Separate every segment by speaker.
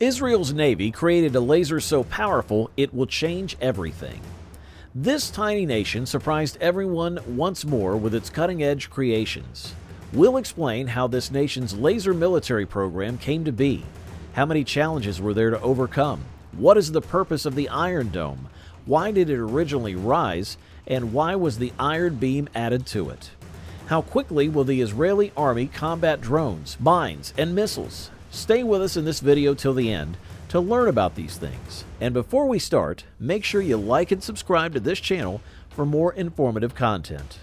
Speaker 1: Israel's Navy created a laser so powerful it will change everything. This tiny nation surprised everyone once more with its cutting-edge creations. We'll explain how this nation's laser military program came to be. How many challenges were there to overcome? What is the purpose of the Iron Dome? Why did it originally rise? And why was the iron beam added to it? How quickly will the Israeli army combat drones, mines, and missiles? Stay with us in this video till the end to learn about these things. And before we start, make sure you like and subscribe to this channel for more informative content.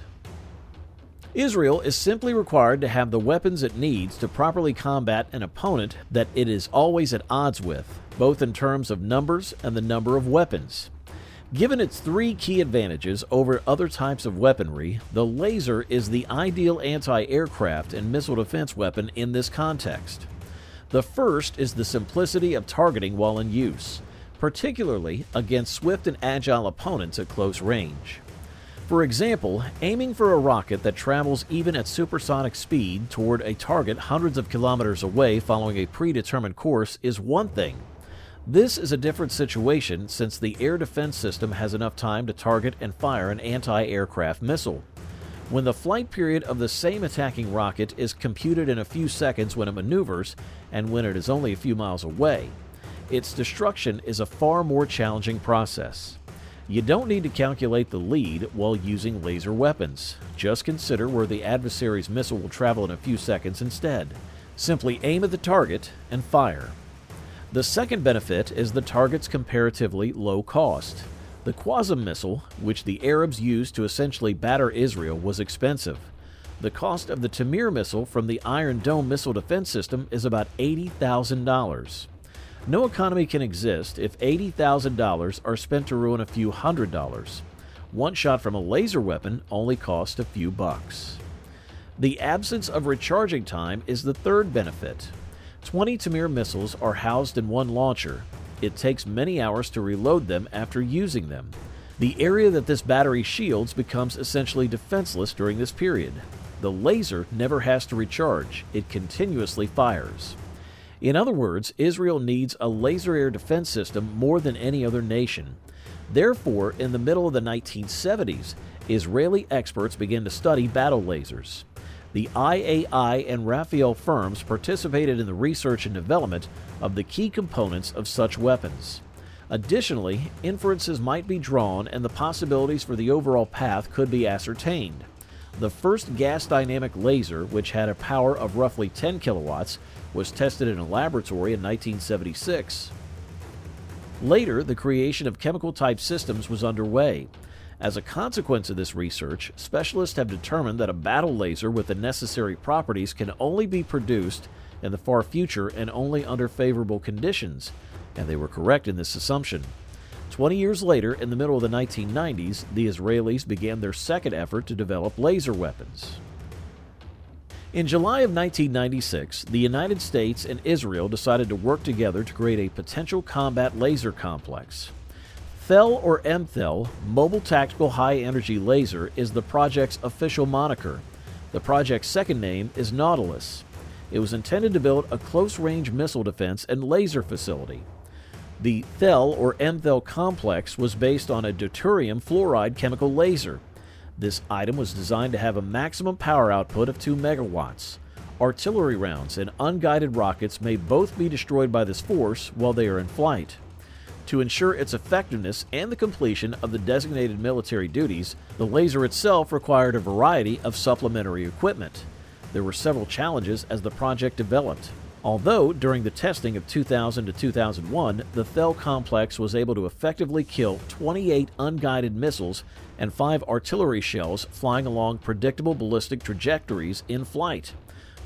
Speaker 1: Israel is simply required to have the weapons it needs to properly combat an opponent that it is always at odds with, both in terms of numbers and the number of weapons. Given its three key advantages over other types of weaponry, the laser is the ideal anti-aircraft and missile defense weapon in this context. The first is the simplicity of targeting while in use, particularly against swift and agile opponents at close range. For example, aiming for a rocket that travels even at supersonic speed toward a target hundreds of kilometers away following a predetermined course is one thing. This is a different situation since the air defense system has enough time to target and fire an anti-aircraft missile. When the flight period of the same attacking rocket is computed in a few seconds when it maneuvers and when it is only a few miles away, its destruction is a far more challenging process. You don't need to calculate the lead while using laser weapons. Just consider where the adversary's missile will travel in a few seconds instead. Simply aim at the target and fire. The second benefit is the target's comparatively low cost. The Qassam missile, which the Arabs used to essentially batter Israel, was expensive. The cost of the Tamir missile from the Iron Dome missile defense system is about $80,000. No economy can exist if $80,000 are spent to ruin a few $100s. One shot from a laser weapon only costs a few bucks. The absence of recharging time is the third benefit. 20 Tamir missiles are housed in one launcher. It takes many hours to reload them after using them. The area that this battery shields becomes essentially defenseless during this period. The laser never has to recharge. It continuously fires. In other words, Israel needs a laser air defense system more than any other nation. Therefore, in the middle of the 1970s, Israeli experts began to study battle lasers. The IAI and Rafael firms participated in the research and development of the key components of such weapons. Additionally, inferences might be drawn and the possibilities for the overall path could be ascertained. The first gas dynamic laser, which had a power of roughly 10 kilowatts, was tested in a laboratory in 1976. Later, the creation of chemical-type systems was underway. As a consequence of this research, specialists have determined that a battle laser with the necessary properties can only be produced in the far future and only under favorable conditions, and they were correct in this assumption. 20 years later, in the middle of the 1990s, the Israelis began their second effort to develop laser weapons. In July of 1996, the United States and Israel decided to work together to create a potential combat laser complex. THEL or MTHEL, Mobile Tactical High Energy Laser, is the project's official moniker. The project's second name is Nautilus. It was intended to build a close-range missile defense and laser facility. The THEL or MTHEL complex was based on a deuterium fluoride chemical laser. This item was designed to have a maximum power output of 2 megawatts. Artillery rounds and unguided rockets may both be destroyed by this force while they are in flight. To ensure its effectiveness and the completion of the designated military duties, the laser itself required a variety of supplementary equipment. There were several challenges as the project developed. Although, during the testing of 2000 to 2001, the THEL complex was able to effectively kill 28 unguided missiles and 5 artillery shells flying along predictable ballistic trajectories in flight.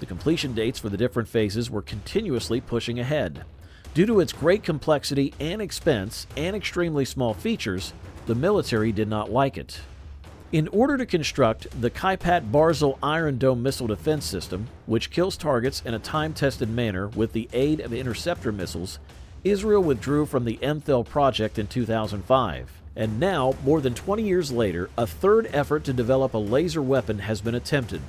Speaker 1: The completion dates for the different phases were continuously pushing ahead. Due to its great complexity and expense and extremely small features, the military did not like it. In order to construct the Kaipat Barzil Iron Dome missile defense system, which kills targets in a time-tested manner with the aid of interceptor missiles, Israel withdrew from the MTHEL project in 2005. And now, more than 20 years later, a third effort to develop a laser weapon has been attempted.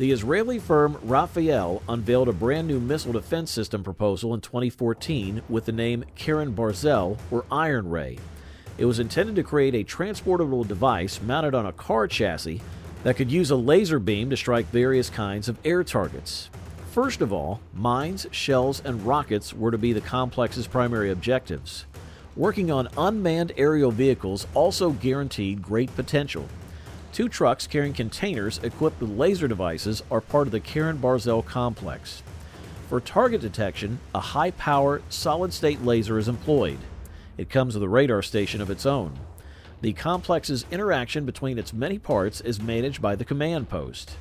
Speaker 1: The Israeli firm Rafael unveiled a brand new missile defense system proposal in 2014 with the name Karen Barzel, or Iron Ray. It was intended to create a transportable device mounted on a car chassis that could use a laser beam to strike various kinds of air targets. First of all, mines, shells, and rockets were to be the complex's primary objectives. Working on unmanned aerial vehicles also guaranteed great potential. 2 trucks carrying containers equipped with laser devices are part of the Karen Barzel complex. For target detection, a high-power, solid-state laser is employed. It comes with a radar station of its own. The complex's interaction between its many parts is managed by the command post.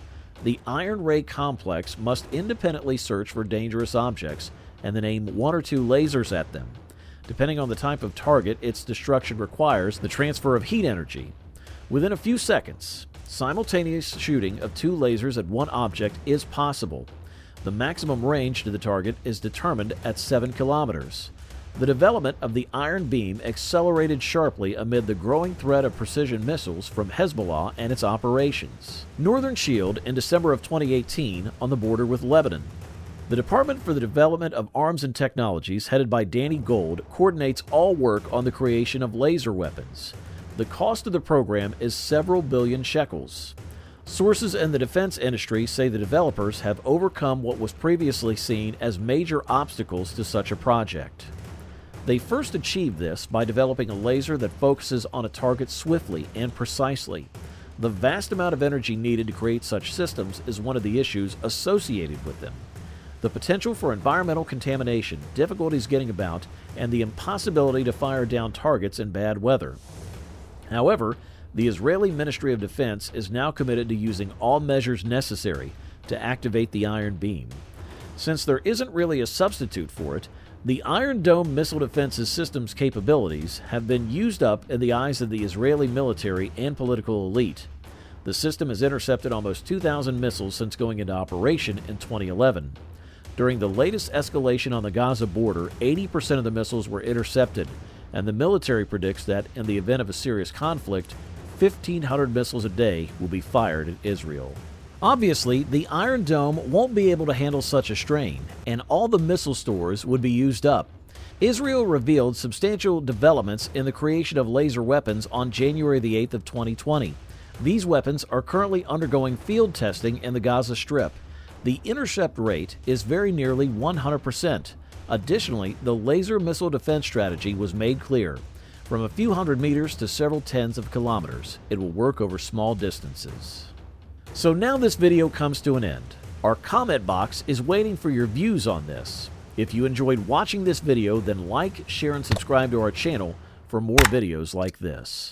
Speaker 1: The Iron Ray complex must independently search for dangerous objects and then aim 1 or 2 lasers at them. Depending on the type of target, its destruction requires the transfer of heat energy. Within a few seconds, simultaneous shooting of 2 lasers at one object is possible. The maximum range to the target is determined at 7 kilometers. The development of the Iron Beam accelerated sharply amid the growing threat of precision missiles from Hezbollah and its operations. Northern Shield in December of 2018 on the border with Lebanon. The Department for the Development of Arms and Technologies, headed by Danny Gold, coordinates all work on the creation of laser weapons. The cost of the program is several billion shekels. Sources in the defense industry say the developers have overcome what was previously seen as major obstacles to such a project. They first achieved this by developing a laser that focuses on a target swiftly and precisely. The vast amount of energy needed to create such systems is one of the issues associated with them. The potential for environmental contamination, difficulties getting about, and the impossibility to fire down targets in bad weather. However, the Israeli Ministry of Defense is now committed to using all measures necessary to activate the Iron Beam. Since there isn't really a substitute for it, the Iron Dome missile defense system's capabilities have been used up in the eyes of the Israeli military and political elite. The system has intercepted almost 2,000 missiles since going into operation in 2011. During the latest escalation on the Gaza border, 80% of the missiles were intercepted, and the military predicts that, in the event of a serious conflict, 1,500 missiles a day will be fired at Israel. Obviously, the Iron Dome won't be able to handle such a strain, and all the missile stores would be used up. Israel revealed substantial developments in the creation of laser weapons on January the 8th of 2020. These weapons are currently undergoing field testing in the Gaza Strip. The intercept rate is very nearly 100%. Additionally, the laser missile defense strategy was made clear. From a few hundred meters to several tens of kilometers, it will work over small distances. So now this video comes to an end. Our comment box is waiting for your views on this. If you enjoyed watching this video, then like, share, and subscribe to our channel for more videos like this.